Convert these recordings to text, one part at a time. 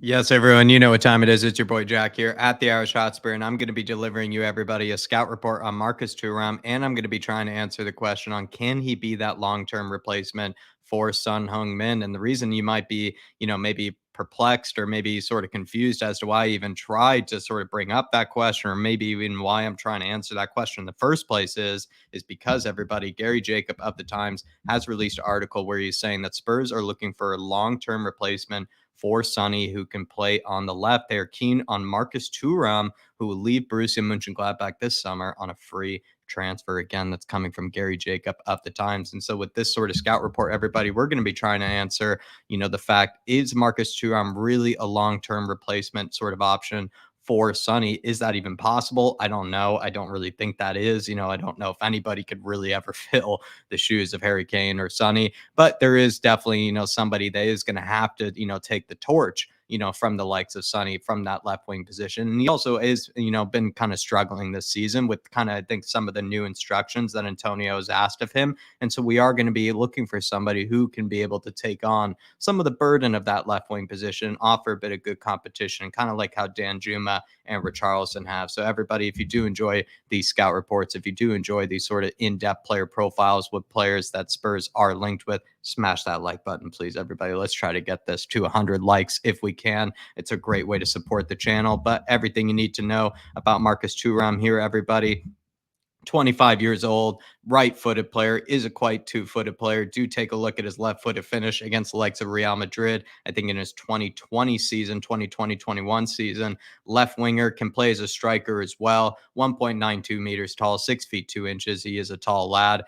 Yes, everyone, you know what time it is. It's your boy Jack here at the Irish Hotspur, and I'm going to be delivering you, everybody, a scout report on Marcus Thuram, and I'm going to be trying to answer the question on can he be that long-term replacement for Son Heung-min? And the reason you might be, maybe perplexed or maybe sort of confused as to why I even tried to sort of bring up that question, or maybe even why I'm trying to answer that question in the first place is because everybody, Gary Jacob of the Times has released an article where he's saying that Spurs are looking for a long-term replacement for Sonny, who can play on the left. They are keen on Marcus Thuram, who will leave Borussia Mönchengladbach this summer on a free transfer. Again, that's coming from Gary Jacob of the Times. And so with this sort of scout report, everybody, we're going to be trying to answer, the fact, is Marcus Thuram really a long-term replacement sort of option for Sonny? Is that even possible? I don't know. I don't really think that is. I don't know if anybody could really ever fill the shoes of Harry Kane or Sonny, but there is definitely, somebody that is going to have to, take the torch, from the likes of Sonny from that left wing position. And he also is, been kind of struggling this season with kind of, I think, some of the new instructions that Antonio has asked of him. And so we are going to be looking for somebody who can be able to take on some of the burden of that left wing position, offer a bit of good competition, kind of like how Dan Juma and Richarlison have. So everybody, if you do enjoy these scout reports, if you do enjoy these sort of in-depth player profiles with players that Spurs are linked with, smash that like button, please, everybody. Let's try to get this to 100 likes if we can. It's a great way to support the channel. But everything you need to know about Marcus Thuram here, everybody. 25 years old, right-footed player, is a quite two-footed player. Do take a look at his left-footed finish against the likes of Real Madrid. I think in his 2020 season, 2020-21 season, left winger, can play as a striker as well. 1.92 meters tall, 6 feet 2 inches. He is a tall lad,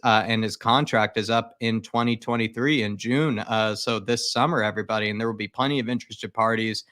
and his contract is up in 2023 in June. So this summer, everybody, and there will be plenty of interested parties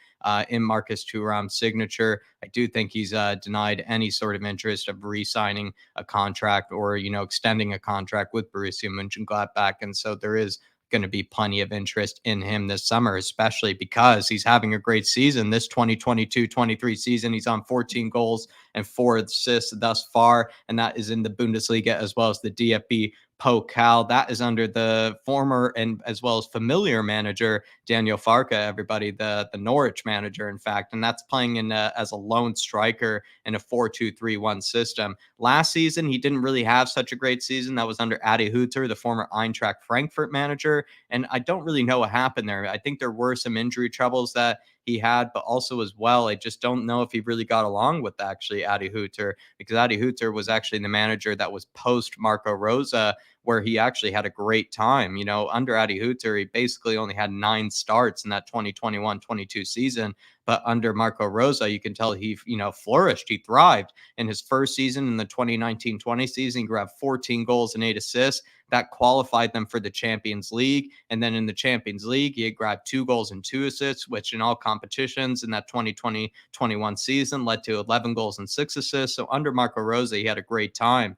in Marcus Thuram's signature. I do think he's denied any sort of interest of re-signing a contract or, extending a contract with Borussia Mönchengladbach. And so there is going to be plenty of interest in him this summer, especially because he's having a great season. This 2022-23 season, he's on 14 goals and 4 assists thus far, and that is in the Bundesliga as well as the DFB Pokal. That is under the former and as well as familiar manager Daniel Farke, everybody, the Norwich manager, in fact, and that's playing in as a lone striker in a 4-2-3-1 system. Last season, he didn't really have such a great season. That was under Adi Hütter, the former Eintracht Frankfurt manager, and I don't really know what happened there. I think there were some injury troubles that he had, but also as well, I just don't know if he really got along with actually Adi Hütter, because Adi Hütter was actually the manager that was post Marco Rosa, where he actually had a great time. Under Adi Hütter, he basically only had 9 starts in that 2021-22 season. But under Marco Rosa, you can tell he, flourished. He thrived in his first season in the 2019-20 season. He grabbed 14 goals and 8 assists. That qualified them for the Champions League. And then in the Champions League, he had grabbed 2 goals and 2 assists, which in all competitions in that 2020-21 season led to 11 goals and 6 assists. So under Marco Rosa, he had a great time.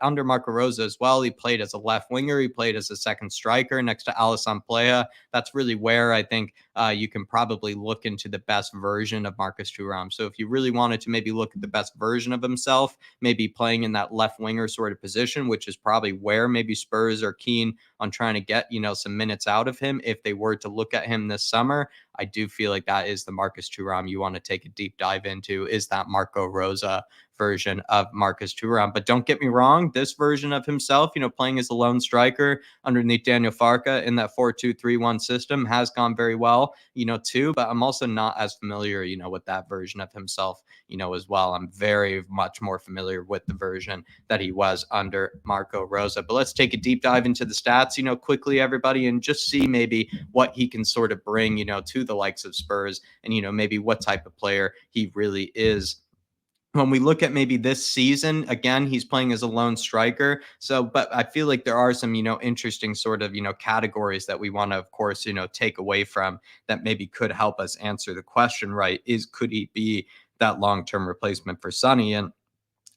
Under Marco Rosa as well, he played as a left winger. He played as a second striker next to Alisson Plea. That's really where I think you can probably look into the best version of Marcus Thuram. So if you really wanted to maybe look at the best version of himself, maybe playing in that left winger sort of position, which is probably where maybe Spurs are keen on trying to get, some minutes out of him if they were to look at him this summer. I do feel like that is the Marcus Thuram you want to take a deep dive into, is that Marco Rosa version of Marcus Thuram. But don't get me wrong, this version of himself, playing as a lone striker underneath Daniel Farke in that 4-2-3-1 system has gone very well, too. But I'm also not as familiar, with that version of himself, as well. I'm very much more familiar with the version that he was under Marco Rosa. But let's take a deep dive into the stats, quickly, everybody, and just see maybe what he can sort of bring, to the likes of Spurs and, maybe what type of player he really is. When we look at maybe this season, again, he's playing as a lone striker. So, but I feel like there are some, interesting sort of, categories that we want to, of course, take away from that maybe could help us answer the question, right? Could he be that long-term replacement for Sonny? And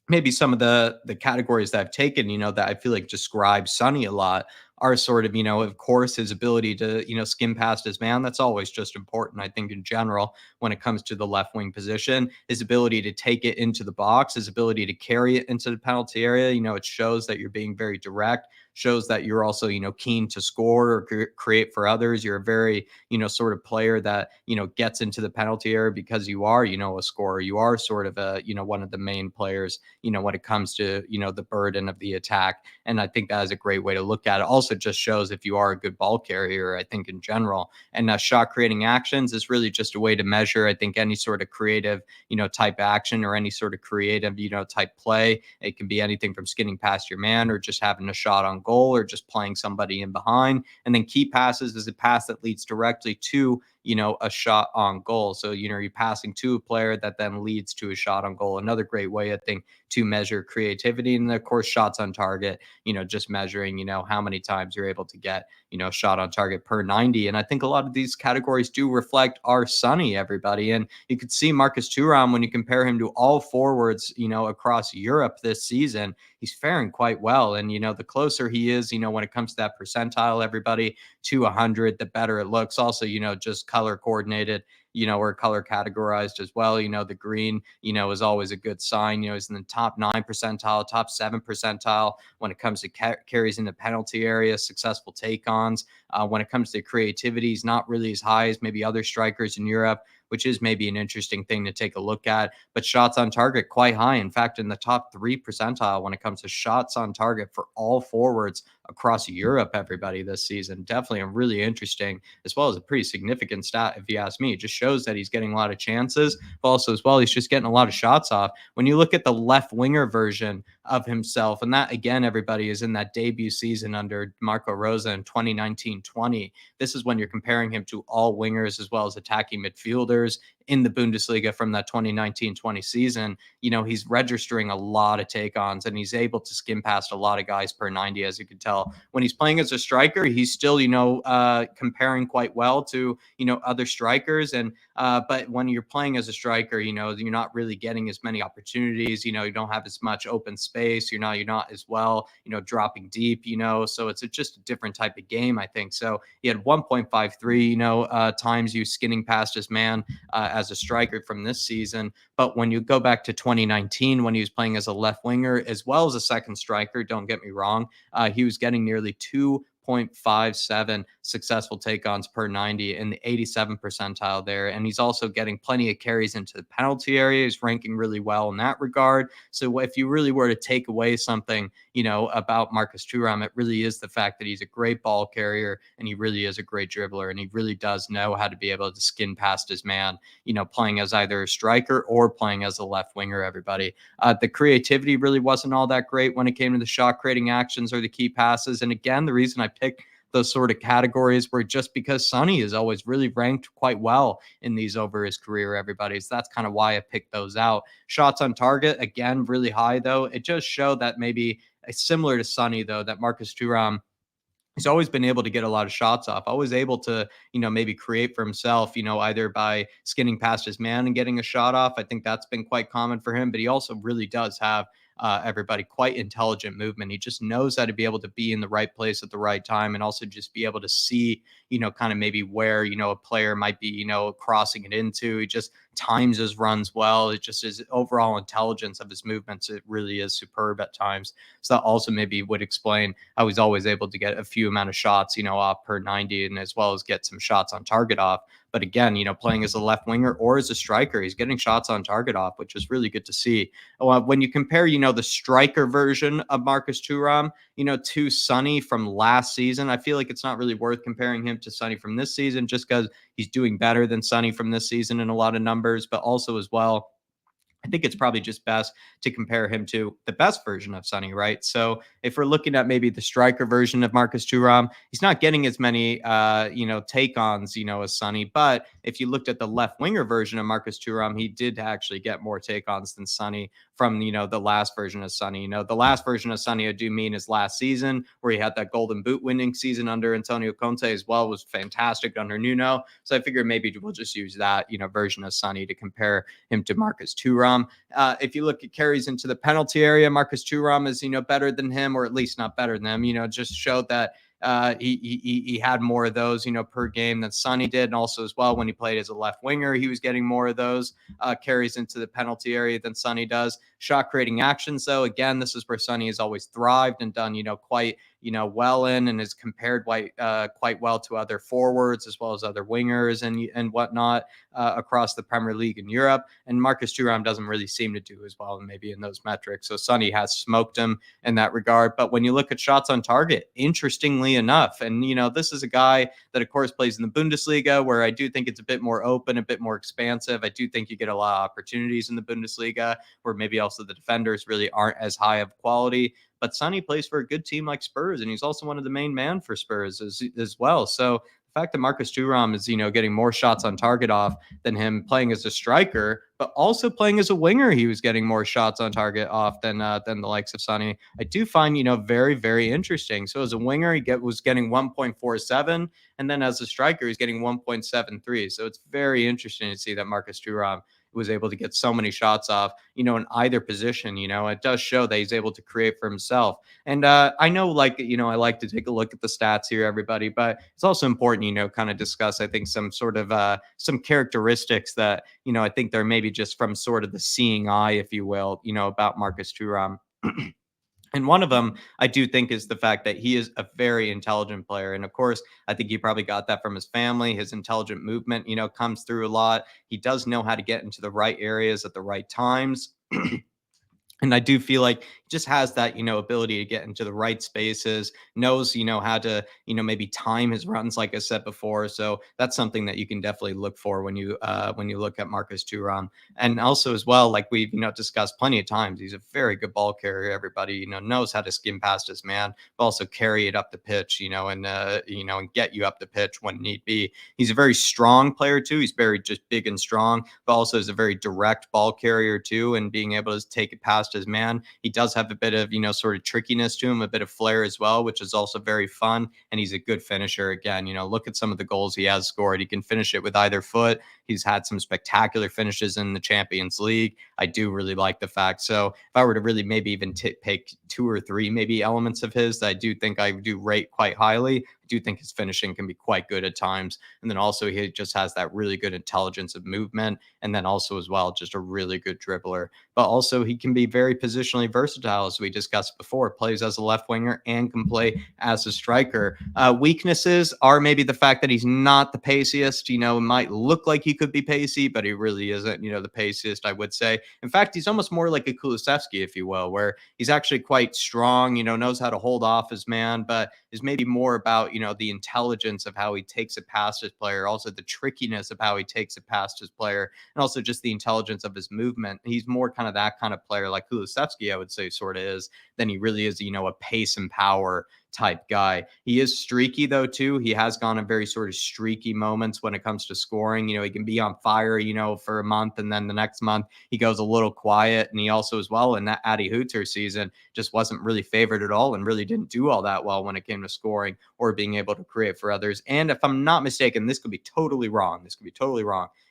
maybe some of the categories that I've taken, that I feel like describe Sonny a lot are sort of, of course, his ability to, skim past his man. That's always just important, I think, in general, when it comes to the left wing position. His ability to take it into the box, his ability to carry it into the penalty area. It shows that you're being very direct, shows that you're also, keen to score or create for others. You're a very, sort of player that, gets into the penalty area because you are, a scorer. You are sort of a, one of the main players, when it comes to, the burden of the attack. And I think that is a great way to look at it. Also just shows if you are a good ball carrier, I think, in general. And shot creating actions is really just a way to measure, I think, any sort of creative, type action or any sort of creative, type play. It can be anything from skinning past your man or just having a shot on goal or just playing somebody in behind. And then key passes is a pass that leads directly to, a shot on goal. So, you're passing to a player that then leads to a shot on goal. Another great way, I think, to measure creativity. And of course, shots on target, just measuring, how many times you're able to get, shot on target per 90. And I think a lot of these categories do reflect our Sonny, everybody. And you could see Marcus Thuram when you compare him to all forwards, across Europe this season. He's faring quite well. And, the closer he is, when it comes to that percentile, everybody, to 100, the better it looks. Also, just color coordinated, or color categorized as well. The green, is always a good sign. He's in the top 9 percentile, top 7 percentile when it comes to carries in the penalty area, successful take ons. When it comes to creativity, he's not really as high as maybe other strikers in Europe, which is maybe an interesting thing to take a look at. But shots on target, quite high. In fact, in the top 3 percentile when it comes to shots on target for all forwards across Europe, everybody, this season. Definitely a really interesting, as well as a pretty significant stat, if you ask me. It just shows that he's getting a lot of chances, but also as well, he's just getting a lot of shots off. When you look at the left winger version of himself, and that, again, everybody, is in that debut season under Marco Rose in 2019-20. This is when you're comparing him to all wingers as well as attacking midfielders in the Bundesliga from that 2019-20 season. He's registering a lot of take-ons and he's able to skim past a lot of guys per 90, as you can tell. When he's playing as a striker, he's still, comparing quite well to, other strikers. And but when you're playing as a striker, you're not really getting as many opportunities. You don't have as much open space. You're not as well, dropping deep. So it's just a different type of game, I think. So he had 1.53, times you skinning past his man as a striker from this season. But when you go back to 2019, when he was playing as a left winger as well as a second striker, don't get me wrong, he was getting nearly 2.57 successful take-ons per 90 in the 87 percentile there. And he's also getting plenty of carries into the penalty area. He's ranking really well in that regard. So if you really were to take away something, about Marcus Thuram, it really is the fact that he's a great ball carrier and he really is a great dribbler. And he really does know how to be able to skin past his man, playing as either a striker or playing as a left winger, everybody. The creativity really wasn't all that great when it came to the shot creating actions or the key passes. And again, the reason I picked those sort of categories were just because Sonny is always really ranked quite well in these over his career, everybody. So that's kind of why I picked those out. Shots on target, again, really high, though. It just showed that maybe similar to Sonny, though, that Marcus Thuram, he's always been able to get a lot of shots off, always able to, maybe create for himself, either by skinning past his man and getting a shot off. I think that's been quite common for him, but he also really does have everybody quite intelligent movement. He just knows how to be able to be in the right place at the right time and also just be able to see, kind of maybe where, a player might be, crossing it into. He just times his runs well. It just his overall intelligence of his movements. It really is superb at times. So that also maybe would explain how he's always able to get a few amount of shots, off per 90 and as well as get some shots on target off. But again, playing as a left winger or as a striker, he's getting shots on target off, which is really good to see. When you compare, the striker version of Marcus Thuram, to Sonny from last season, I feel like it's not really worth comparing him to Sonny from this season just because he's doing better than Sonny from this season in a lot of numbers, but also as well, I think it's probably just best to compare him to the best version of Sonny, right? So if we're looking at maybe the striker version of Marcus Thuram, he's not getting as many, take-ons, as Sonny. But if you looked at the left winger version of Marcus Thuram, he did actually get more take-ons than Sonny from, the last version of Sonny. The last version of Sonny, I do mean is last season, where he had that Golden Boot winning season under Antonio Conte as well, was fantastic under Nuno. So I figured maybe we'll just use that, version of Sonny to compare him to Marcus Thuram. If you look at carries into the penalty area, Marcus Thuram is, better than him, or at least not better than him, just showed that he had more of those, per game than Sonny did. And also as well, when he played as a left winger, he was getting more of those carries into the penalty area than Sonny does. Shot creating actions, though, again, this is where Sonny has always thrived and done, quite well in, and is compared quite well to other forwards as well as other wingers and whatnot across the Premier League in Europe. And Marcus Thuram doesn't really seem to do as well, maybe in those metrics. So Sonny has smoked him in that regard. But when you look at shots on target, interestingly enough, and this is a guy that of course plays in the Bundesliga, where I do think it's a bit more open, a bit more expansive. I do think you get a lot of opportunities in the Bundesliga where maybe also the defenders really aren't as high of quality. But Sonny plays for a good team like Spurs, and he's also one of the main man for Spurs as well. So the fact that Marcus Thuram is, getting more shots on target off than him playing as a striker, but also playing as a winger, he was getting more shots on target off than the likes of Sonny. I do find, very, very interesting. So as a winger, was getting 1.47, and then as a striker, he's getting 1.73. So it's very interesting to see that Marcus Thuram was able to get so many shots off, in either position. It does show that he's able to create for himself. And I know, I like to take a look at the stats here, everybody, but it's also important, kind of discuss, I think, some sort of some characteristics that, I think they're maybe just from sort of the seeing eye, if you will, about Marcus Thuram. And one of them, I do think, is the fact that he is a very intelligent player. And of course, I think he probably got that from his family. His intelligent movement, comes through a lot. He does know how to get into the right areas at the right times. And I do feel like he just has that, ability to get into the right spaces, knows, how to, maybe time his runs, like I said before. So that's something that you can definitely look for when you look at Marcus Thuram. And also as well, like we've, discussed plenty of times, he's a very good ball carrier. Everybody, knows how to skim past his man, but also carry it up the pitch, and get you up the pitch when need be. He's a very strong player too. He's very just big and strong, but also is a very direct ball carrier too, and being able to take it past his man. He does have a bit of, sort of trickiness to him, a bit of flair as well, which is also very fun. And he's a good finisher. Again, look at some of the goals he has scored. He can finish it with either foot. He's had some spectacular finishes in the Champions League. I do really like the fact. So if I were to really maybe even pick two or three maybe elements of his that I do think I do rate quite highly, I do think his finishing can be quite good at times. And then also he just has that really good intelligence of movement. And then also as well, just a really good dribbler. But also he can be very positionally versatile, as we discussed before. Plays as a left winger and can play as a striker. Weaknesses are maybe the fact that he's not the paciest. It might look like he could be pacey, but he really isn't, the paciest, I would say. In fact, he's almost more like a Kulusevski, if you will, where he's actually quite strong, knows how to hold off his man, but is maybe more about, the intelligence of how he takes it past his player, also the trickiness of how he takes it past his player, and also just the intelligence of his movement. He's more kind of that kind of player, like Kulusevski, I would say, sort of is, than he really is, a pace and power type guy. He is streaky though too. He has gone in very sort of streaky moments when it comes to scoring. He can be on fire, for a month, and then the next month he goes a little quiet. And he also as well in that Adi Hooter season just wasn't really favored at all and really didn't do all that well when it came to scoring or being able to create for others. And if I'm not mistaken, this could be totally wrong.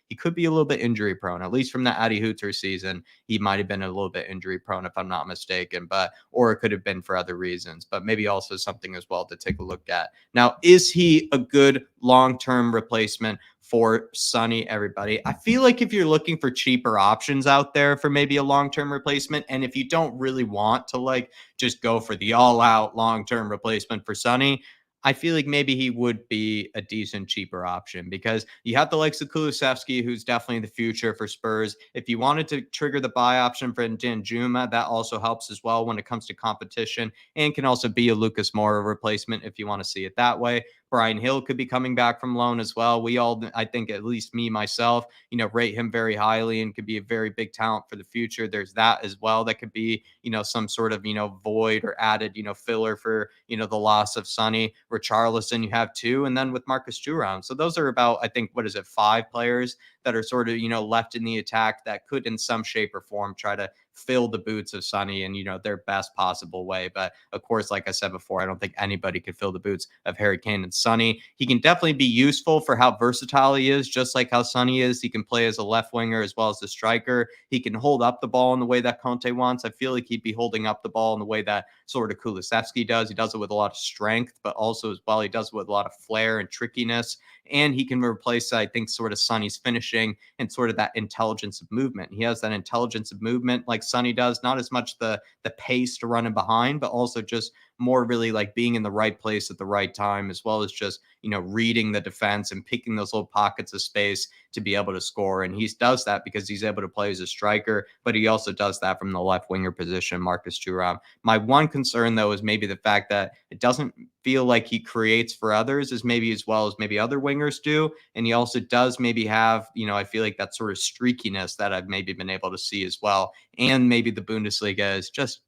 He could be a little bit injury prone, at least from the Adi Hooter season. He might have been a little bit injury prone, if I'm not mistaken, or it could have been for other reasons, but maybe also something as well to take a look at. Now, is he a good long-term replacement for Sonny, everybody? I feel like if you're looking for cheaper options out there for maybe a long-term replacement, and if you don't really want to just go for the all-out long-term replacement for Sonny, I feel like maybe he would be a decent, cheaper option, because you have the likes of Kulusevski, who's definitely the future for Spurs. If you wanted to trigger the buy option for Danjuma, that also helps as well when it comes to competition, and can also be a Lucas Moura replacement if you want to see it that way. Brian Hill could be coming back from loan as well. We all, I think, at least me, myself, rate him very highly and could be a very big talent for the future. There's that as well. That could be, some sort of, void or added, filler for, the loss of Sonny. Richarlison, you have two. And then with Marcus Thuram. So those are about, I think, what is it, 5 players that are sort of, left in the attack that could in some shape or form try to fill the boots of Sonny in, their best possible way. But of course, like I said before, I don't think anybody could fill the boots of Harry Kane and Sonny. He can definitely be useful for how versatile he is, just like how Sonny is. He can play as a left winger as well as the striker. He can hold up the ball in the way that Conte wants. I feel like he'd be holding up the ball in the way that sort of Kulusevski does. He does it with a lot of strength, but also as well, he does it with a lot of flair and trickiness. And he can replace, I think, sort of Sonny's finishing and sort of that intelligence of movement. He has that intelligence of movement like Sonny does, not as much the pace to run in behind, but also just more really like being in the right place at the right time, as well as just, reading the defense and picking those little pockets of space to be able to score. And he does that because he's able to play as a striker, but he also does that from the left winger position, Marcus Thuram. My one concern, though, is maybe the fact that it doesn't feel like he creates for others as well as maybe other wingers do. And he also does maybe have, I feel like that sort of streakiness that I've maybe been able to see as well. And maybe the Bundesliga is just,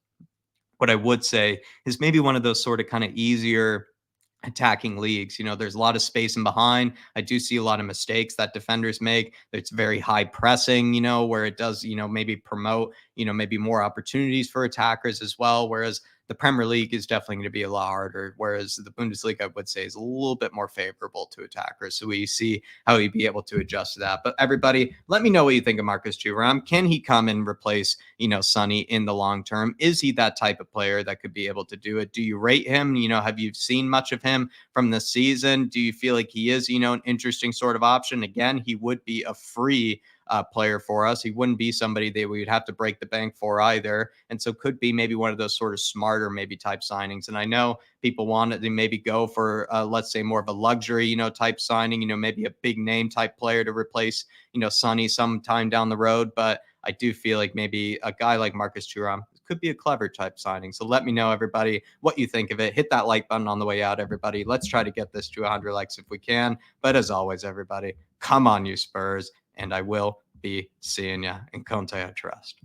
what I would say is maybe one of those sort of kind of easier attacking leagues. There's a lot of space in behind. I do see a lot of mistakes that defenders make. It's very high pressing, where it does, maybe promote, maybe more opportunities for attackers as well. Whereas the Premier League is definitely going to be a lot harder. Whereas the Bundesliga, I would say, is a little bit more favorable to attackers. So we see how he'd be able to adjust to that. But everybody, let me know what you think of Marcus Thuram. Can he come and replace, Sonny in the long term? Is he that type of player that could be able to do it? Do you rate him? Have you seen much of him from this season? Do you feel like he is, an interesting sort of option? Again, he would be a free player for us. He wouldn't be somebody that we would have to break the bank for either. And so could be maybe one of those sort of smarter maybe type signings. And I know people wanted to maybe go for, let's say, more of a luxury, type signing, maybe a big name type player to replace, Sonny sometime down the road. But I do feel like maybe a guy like Marcus Thuram could be a clever type signing. So let me know, everybody, what you think of it. Hit that like button on the way out, everybody. Let's try to get this to 100 likes if we can. But as always, everybody, come on, you Spurs. And I will be seeing you in Conte I Trust.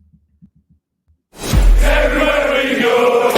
Everywhere we go.